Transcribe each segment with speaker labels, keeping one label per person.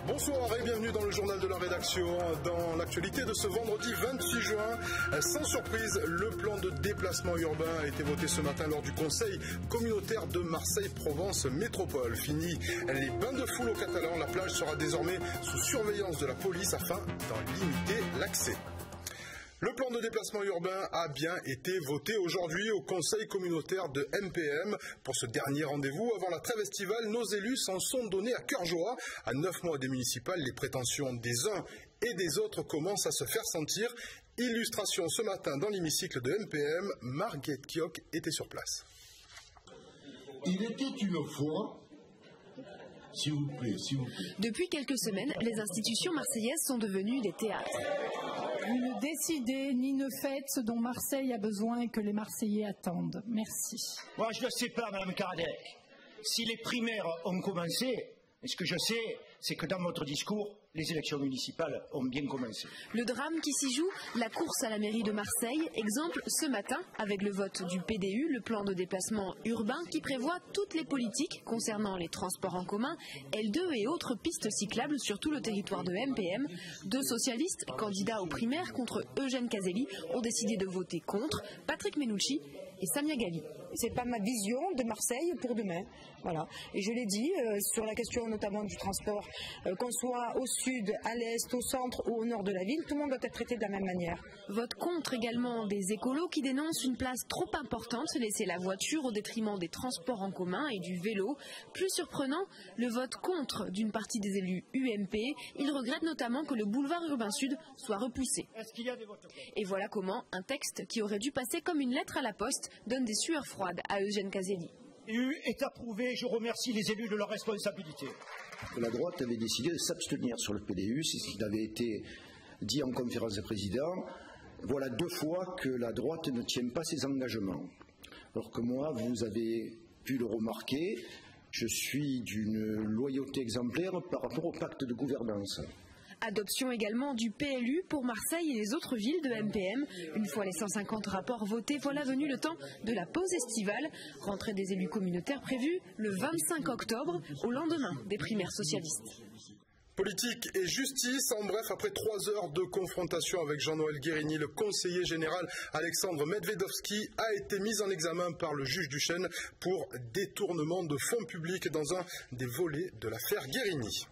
Speaker 1: Bonsoir et bienvenue dans le journal de la rédaction. Dans l'actualité de ce vendredi 28 juin, sans surprise, le plan de déplacement urbain a été voté ce matin lors du conseil communautaire de Marseille-Provence Métropole. Fini les bains de foule aux Catalans, la plage sera désormais sous surveillance de la police afin d'en limiter l'accès. Le plan de déplacement urbain a bien été voté aujourd'hui au conseil communautaire de MPM. Pour ce dernier rendez-vous, avant la trêve estivale, nos élus s'en sont donnés à cœur joie. À 9 mois des municipales, les prétentions des uns et des autres commencent à se faire sentir. Illustration ce matin dans l'hémicycle de MPM, Marguerite Kioch était sur place.
Speaker 2: Il était une fois... S'il vous plaît.
Speaker 3: Depuis quelques semaines, les institutions marseillaises sont devenues des théâtres.
Speaker 4: Vous ne décidez ni ne faites ce dont Marseille a besoin et que les Marseillais attendent. Merci.
Speaker 5: Moi, je ne sais pas, Mme Kardec. Si les primaires ont commencé, ce que je sais, c'est que dans votre discours, les élections municipales ont bien commencé.
Speaker 3: Le drame qui s'y joue, la course à la mairie de Marseille, exemple ce matin avec le vote du PDU, le plan de déplacement urbain qui prévoit toutes les politiques concernant les transports en commun, L2 et autres pistes cyclables sur tout le territoire de MPM. Deux socialistes, candidats aux primaires contre Eugène Caselli, ont décidé de voter contre, Patrick Menucci et Samia Ghali.
Speaker 6: C'est pas ma vision de Marseille pour demain. Voilà. Et je l'ai dit, sur la question notamment du transport, qu'on soit au sud, à l'est, au centre ou au nord de la ville, tout le monde doit être traité de la même manière.
Speaker 3: Vote contre également des écolos qui dénoncent une place trop importante laissée la voiture au détriment des transports en commun et du vélo. Plus surprenant, le vote contre d'une partie des élus UMP. Ils regrettent notamment que le boulevard urbain sud soit repoussé. Et voilà comment un texte qui aurait dû passer comme une lettre à la poste donne des sueurs froides à Eugène Caselli.
Speaker 5: EU est approuvé, je remercie les élus de leur responsabilité.
Speaker 7: La droite avait décidé de s'abstenir sur le PDU, c'est ce qui avait été dit en conférence des présidents. Voilà 2 fois que la droite ne tient pas ses engagements. Alors que moi, vous avez pu le remarquer, je suis d'une loyauté exemplaire par rapport au pacte de gouvernance.
Speaker 3: Adoption également du PLU pour Marseille et les autres villes de MPM. Une fois les 150 rapports votés, voilà venu le temps de la pause estivale. Rentrée des élus communautaires prévue le 25 octobre, au lendemain des primaires socialistes.
Speaker 1: Politique et justice, en bref, après 3 heures de confrontation avec Jean-Noël Guérini, le conseiller général Alexandre Medvedovski a été mis en examen par le juge Duchesne pour détournement de fonds publics dans un des volets de l'affaire Guérini.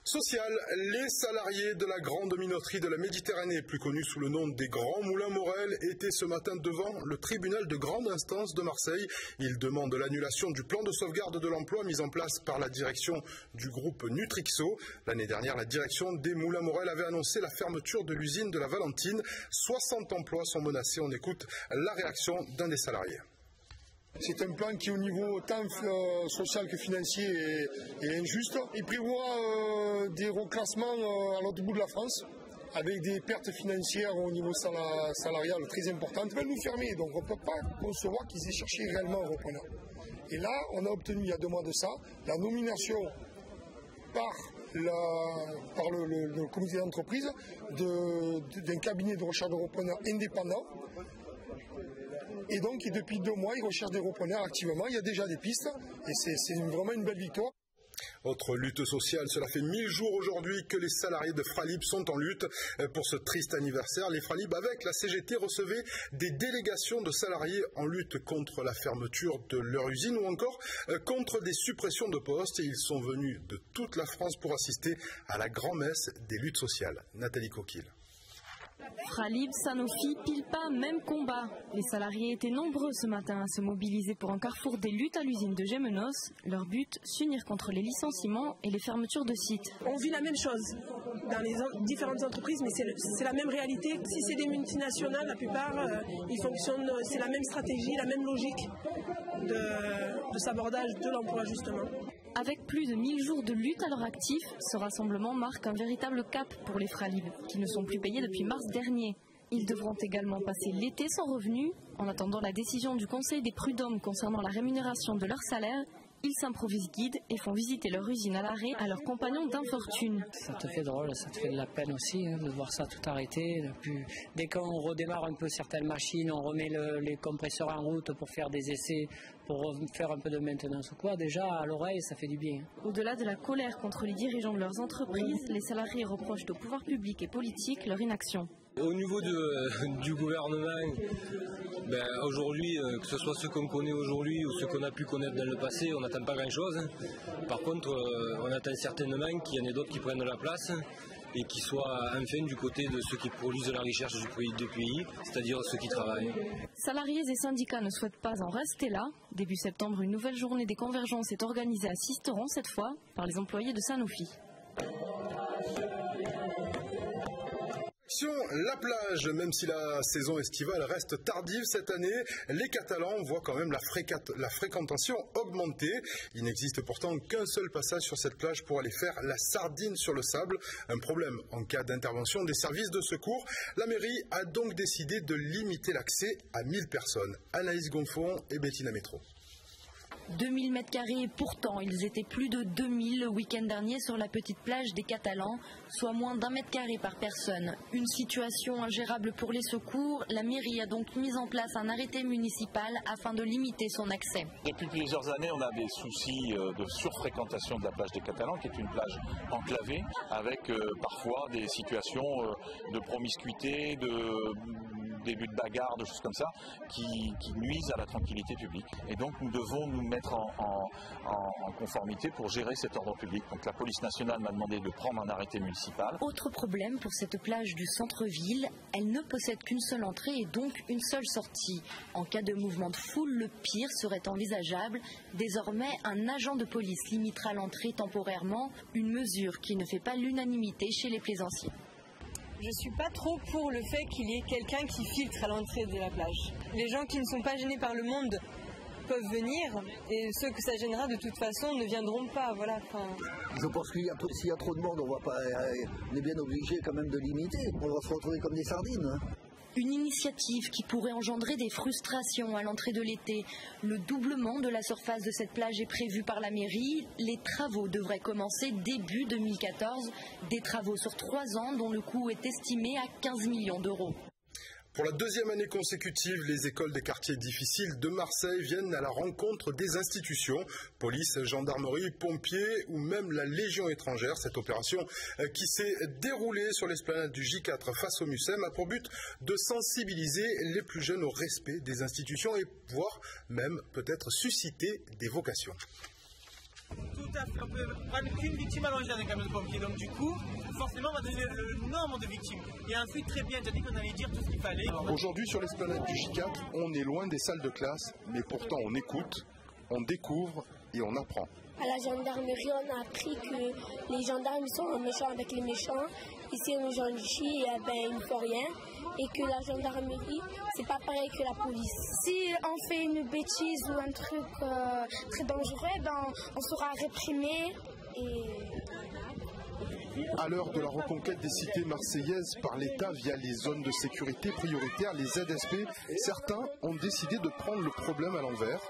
Speaker 1: Social, les salariés de la grande minoterie de la Méditerranée, plus connus sous le nom des Grands Moulins Morel, étaient ce matin devant le tribunal de grande instance de Marseille. Ils demandent l'annulation du plan de sauvegarde de l'emploi mis en place par la direction du groupe Nutrixo. L'année dernière, la direction des Moulins Morel avait annoncé la fermeture de l'usine de la Valentine. 60 emplois sont menacés. On écoute la réaction d'un des salariés.
Speaker 8: C'est un plan qui, au niveau tant social que financier, est injuste. Il prévoit des reclassements à l'autre bout de la France, avec des pertes financières au niveau salarial très importantes. Ils veulent nous fermer, donc on ne peut pas concevoir qu'ils aient cherché réellement un repreneur. Et là, on a obtenu, il y a 2 mois de ça, la nomination par le comité d'entreprise d'un cabinet de recherche de repreneurs indépendant. Et donc, depuis 2 mois, ils recherchent des repreneurs activement. Il y a déjà des pistes et c'est vraiment une belle victoire.
Speaker 1: Autre lutte sociale, cela fait 1000 jours aujourd'hui que les salariés de Fralib sont en lutte. Pour ce triste anniversaire, les Fralib avec la CGT recevaient des délégations de salariés en lutte contre la fermeture de leur usine ou encore contre des suppressions de postes. Et ils sont venus de toute la France pour assister à la grand-messe des luttes sociales. Nathalie Coquille.
Speaker 9: Fralib, Sanofi, Pilpa, même combat. Les salariés étaient nombreux ce matin à se mobiliser pour un carrefour des luttes à l'usine de Gémenos. Leur but, s'unir contre les licenciements et les fermetures de sites.
Speaker 10: On vit la même chose dans les différentes entreprises, mais c'est la même réalité. Si c'est des multinationales, la plupart, ils fonctionnent, c'est la même stratégie, la même logique de sabordage de l'emploi justement.
Speaker 9: Avec plus de 1000 jours de lutte à leur actif, ce rassemblement marque un véritable cap pour les Fralib, qui ne sont plus payés depuis mars dernier. Ils devront également passer l'été sans revenu, En attendant la décision du Conseil des prud'hommes concernant la rémunération de leur salaire, ils s'improvisent guides et font visiter leur usine à l'arrêt à leurs compagnons d'infortune.
Speaker 11: Ça te fait drôle, ça te fait de la peine aussi de voir ça tout arrêter. Dès qu'on redémarre un peu certaines machines, on remet les compresseurs en route pour faire des essais, pour faire un peu de maintenance ou quoi, déjà à l'oreille ça fait du bien.
Speaker 9: Au-delà de la colère contre les dirigeants de leurs entreprises, les salariés reprochent au pouvoir public et politique leur inaction.
Speaker 12: Au niveau du gouvernement, aujourd'hui, que ce soit ceux qu'on connaît aujourd'hui ou ceux qu'on a pu connaître dans le passé, on n'attend pas grand-chose. Par contre, on attend certainement qu'il y en ait d'autres qui prennent la place et qui soient enfin du côté de ceux qui produisent la richesse du pays, c'est-à-dire ceux qui travaillent.
Speaker 9: Salariés et syndicats ne souhaitent pas en rester là. Début septembre, une nouvelle journée des convergences est organisée à Sisteron, cette fois par les employés de Sanofi.
Speaker 1: La plage, même si la saison estivale reste tardive cette année, les Catalans voient quand même la fréquentation augmenter. Il n'existe pourtant qu'un seul passage sur cette plage pour aller faire la sardine sur le sable. Un problème en cas d'intervention des services de secours. La mairie a donc décidé de limiter l'accès à 1000 personnes. Anaïs Gonfon et Bettina Métro.
Speaker 13: 2000 m², pourtant ils étaient plus de 2000 le week-end dernier sur la petite plage des Catalans, soit moins d'1 m² par personne. Une situation ingérable pour les secours, la mairie a donc mis en place un arrêté municipal afin de limiter son accès.
Speaker 14: Depuis plusieurs années, on a des soucis de surfréquentation de la plage des Catalans, qui est une plage enclavée, avec parfois des situations de promiscuité, de début de bagarre, de choses comme ça, qui nuisent à la tranquillité publique. Et donc nous devons nous mettre en conformité pour gérer cet ordre public. Donc la police nationale m'a demandé de prendre un arrêté municipal.
Speaker 13: Autre problème pour cette plage du centre-ville, elle ne possède qu'une seule entrée et donc une seule sortie. En cas de mouvement de foule, le pire serait envisageable. Désormais, un agent de police limitera l'entrée temporairement, une mesure qui ne fait pas l'unanimité chez les plaisanciers.
Speaker 15: Je ne suis pas trop pour le fait qu'il y ait quelqu'un qui filtre à l'entrée de la plage. Les gens qui ne sont pas gênés par le monde peuvent venir et ceux que ça gênera de toute façon ne viendront pas. Voilà.
Speaker 16: Je pense qu'il s'il y a trop de monde, on est bien obligé quand même de limiter. On va se retrouver comme des sardines. Hein.
Speaker 13: Une initiative qui pourrait engendrer des frustrations à l'entrée de l'été. Le doublement de la surface de cette plage est prévu par la mairie. Les travaux devraient commencer début 2014. Des travaux sur 3 ans dont le coût est estimé à 15 millions d'euros.
Speaker 1: Pour la deuxième année consécutive, les écoles des quartiers difficiles de Marseille viennent à la rencontre des institutions, police, gendarmerie, pompiers ou même la Légion étrangère. Cette opération qui s'est déroulée sur l'esplanade du J4 face au MUSEM a pour but de sensibiliser les plus jeunes au respect des institutions et voire même peut-être susciter des vocations.
Speaker 17: Tout à fait, on peut prendre qu'une victime allongée dans un camion de pompiers, donc du coup, forcément on va donner le nombre de victimes. Et ensuite, très bien, tu as dit qu'on allait dire tout ce qu'il fallait.
Speaker 1: Aujourd'hui, sur l'esplanade du J4, on est loin des salles de classe, mais pourtant on écoute, on découvre et on apprend.
Speaker 18: À la gendarmerie, on a appris que les gendarmes sont méchants avec les méchants. Ici, on est gentils, ils ne font rien. Et que la gendarmerie, c'est pas pareil que la police. Si on fait une bêtise ou un truc très dangereux, on sera réprimé.
Speaker 1: À l'heure de la reconquête des cités marseillaises par l'État via les zones de sécurité prioritaires, les ZSP, certains ont décidé de prendre le problème à l'envers.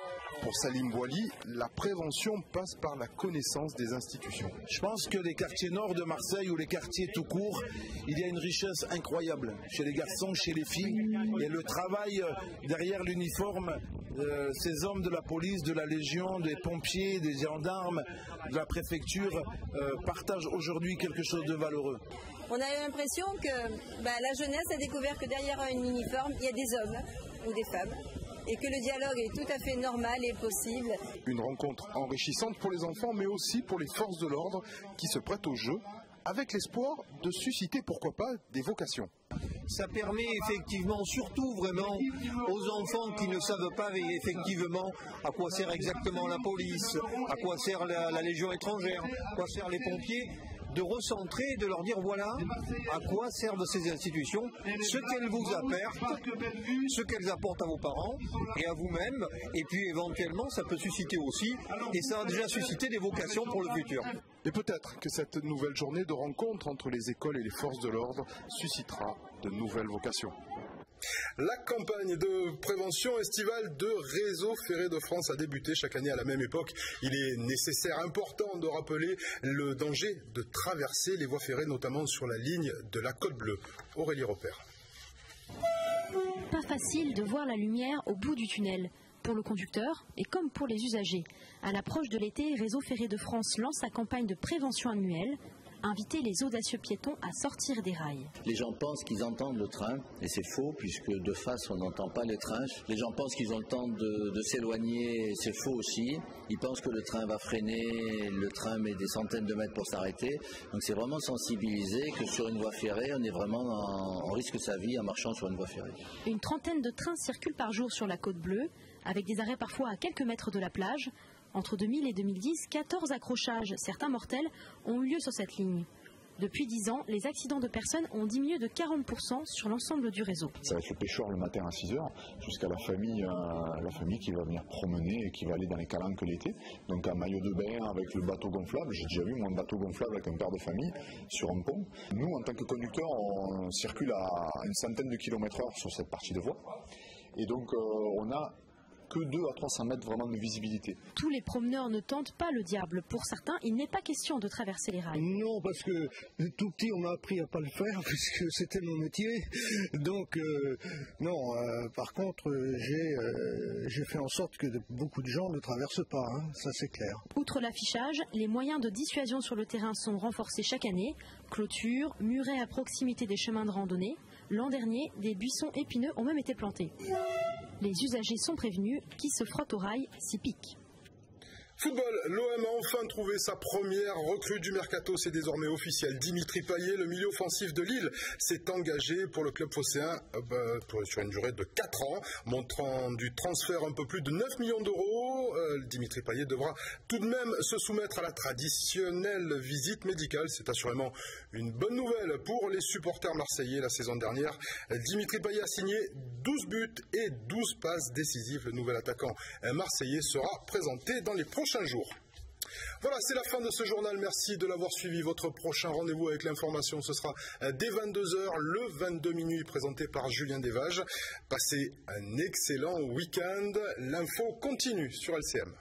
Speaker 1: Pour Salim Bouali, la prévention passe par la connaissance des institutions.
Speaker 19: Je pense que les quartiers nord de Marseille ou les quartiers tout court, il y a une richesse incroyable chez les garçons, chez les filles. Et le travail derrière l'uniforme, ces hommes de la police, de la Légion, des pompiers, des gendarmes, de la préfecture, partagent aujourd'hui quelque chose de valeureux.
Speaker 15: On a l'impression que la jeunesse a découvert que derrière un uniforme, il y a des hommes ou des femmes. Et que le dialogue est tout à fait normal et possible.
Speaker 1: Une rencontre enrichissante pour les enfants, mais aussi pour les forces de l'ordre qui se prêtent au jeu, avec l'espoir de susciter, pourquoi pas, des vocations.
Speaker 20: Ça permet effectivement, surtout vraiment, aux enfants qui ne savent pas effectivement à quoi sert exactement la police, à quoi sert la Légion étrangère, à quoi servent les pompiers, de recentrer, de leur dire voilà à quoi servent ces institutions, ce qu'elles vous apportent, ce qu'elles apportent à vos parents et à vous-même, et puis éventuellement ça peut susciter aussi, et ça a déjà suscité des vocations pour le futur.
Speaker 1: Et peut-être que cette nouvelle journée de rencontre entre les écoles et les forces de l'ordre suscitera de nouvelles vocations. La campagne de prévention estivale de Réseau Ferré de France a débuté chaque année à la même époque. Il est nécessaire, important de rappeler le danger de traverser les voies ferrées, notamment sur la ligne de la Côte Bleue. Aurélie Repère.
Speaker 9: Pas facile de voir la lumière au bout du tunnel. Pour le conducteur et comme pour les usagers. À l'approche de l'été, Réseau Ferré de France lance sa campagne de prévention annuelle. Inviter les audacieux piétons à sortir des rails.
Speaker 21: Les gens pensent qu'ils entendent le train, et c'est faux, puisque de face on n'entend pas les trains. Les gens pensent qu'ils ont le temps de s'éloigner, c'est faux aussi. Ils pensent que le train va freiner, le train met des centaines de mètres pour s'arrêter. Donc c'est vraiment sensibiliser que sur une voie ferrée, on est vraiment on risque sa vie en marchant sur une voie ferrée.
Speaker 9: Une trentaine de trains circulent par jour sur la Côte Bleue, avec des arrêts parfois à quelques mètres de la plage. Entre 2000 et 2010, 14 accrochages, certains mortels, ont eu lieu sur cette ligne. Depuis 10 ans, les accidents de personnes ont diminué de 40% sur l'ensemble du réseau.
Speaker 22: Ça va être le pêcheur le matin à 6 h jusqu'à la famille qui va venir promener et qui va aller dans les calanques l'été. Donc en maillot de bain avec le bateau gonflable. J'ai déjà vu mon bateau gonflable avec un père de famille sur un pont. Nous, en tant que conducteurs, on circule à une centaine de kilomètres/heure sur cette partie de voie. Et donc on a que 200 à 300 mètres vraiment de visibilité.
Speaker 9: Tous les promeneurs ne tentent pas le diable. Pour certains, il n'est pas question de traverser les rails.
Speaker 23: Non, parce que tout petit, on m'a appris à ne pas le faire, puisque c'était mon métier. Donc, non. Par contre, j'ai fait en sorte que beaucoup de gens ne traversent pas. Hein, ça, c'est clair.
Speaker 9: Outre l'affichage, les moyens de dissuasion sur le terrain sont renforcés chaque année. Clôtures, murets à proximité des chemins de randonnée. L'an dernier, des buissons épineux ont même été plantés. Les usagers sont prévenus, qui se frottent au rail s'y piquent.
Speaker 1: Football, l'OM a enfin trouvé sa première recrue du mercato, c'est désormais officiel. Dimitri Payet, le milieu offensif de Lille, s'est engagé pour le club phocéen sur une durée de 4 ans, montrant du transfert un peu plus de 9 millions d'euros. Dimitri Payet devra tout de même se soumettre à la traditionnelle visite médicale. C'est assurément une bonne nouvelle pour les supporters marseillais. La saison dernière, Dimitri Payet a signé 12 buts et 12 passes décisives. Le nouvel attaquant marseillais sera présenté dans les prochains jours. Voilà, c'est la fin de ce journal. Merci de l'avoir suivi. Votre prochain rendez-vous avec l'information, ce sera dès 22h, le 22 minuit, présenté par Julien Desvages. Passez un excellent week-end. L'info continue sur LCM.